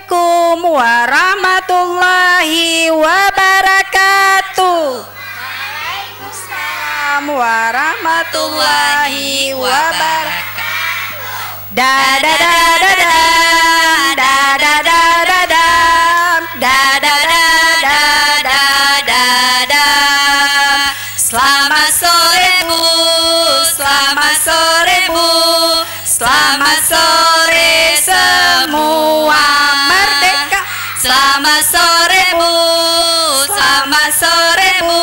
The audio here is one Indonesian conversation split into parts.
Assalamualaikum warahmatullahi wabarakatuh. Waalaikumsalam warahmatullahi wabarakatuh. Da da da da da da da da da da da da da da da da. Selamat sore Bu, selamat sore Bu, selamat sore semua merdeka. Selamat sore Bu, selamat sore Bu,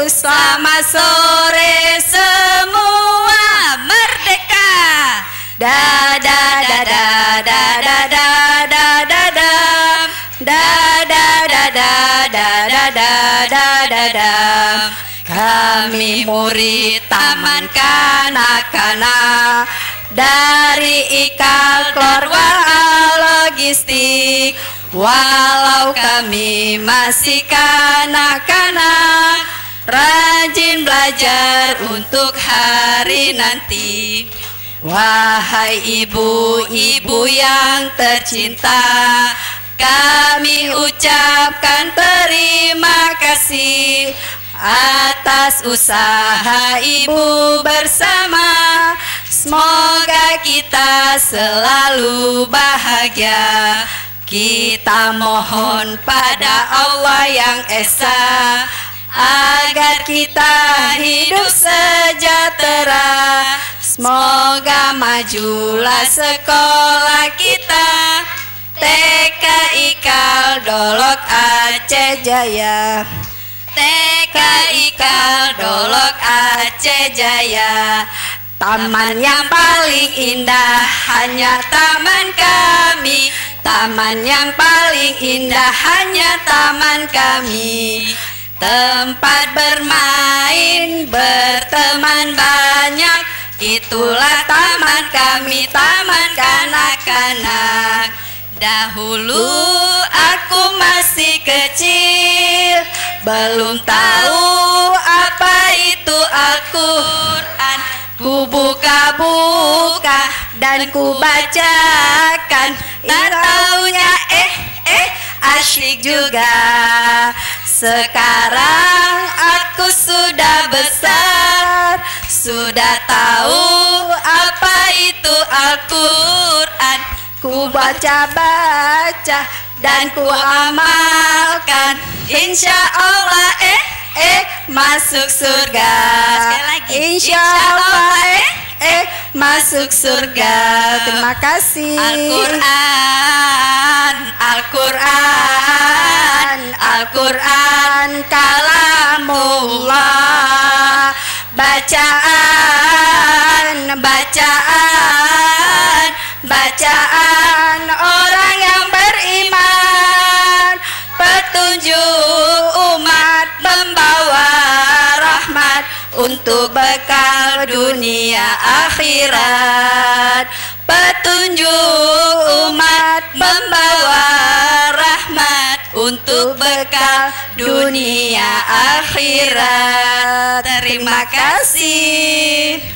selamat sore semua merdeka. Da da da da da da da da da da da da da da da da da da da. Kami murid Taman Kanak-kanak dari IKAL Keluarga Logistik. Walau kami masih kanak-kanak, rajin belajar untuk hari nanti. Wahai ibu-ibu yang tercinta, kami ucapkan terima kasih atas usaha ibu bersama. Semoga kita selalu bahagia. Kita mohon pada Allah yang Esa agar kita hidup sejahtera. Semoga majulah sekolah kita, TK IKAL Dolok Aceh Jaya. TK IKAL Dolok Aceh Jaya. Taman yang paling indah hanya taman kami. Taman yang paling indah hanya taman kami. Tempat bermain, berteman banyak, itulah taman kami, taman kanak-kanak. Dahulu aku masih kecil, belum tahu apa itu Al-Quran. Ku buka-buka dan ku bacakan, tak taunya asyik juga. Sekarang aku sudah besar, sudah tahu apa itu Al-Quran. Ku baca-baca dan ku amalkan, insya Allah masuk surga. Insya Allah masuk surga. Terima kasih. Al-Quran, Al-Quran, Al-Quran kalamullah. Bacaan, bacaan, bacaan orang yang beriman. Petunjuk umat membawa rahmat untuk bekal dunia akhirat. Petunjuk umat membawa rahmat untuk bekal dunia akhirat. Terima kasih.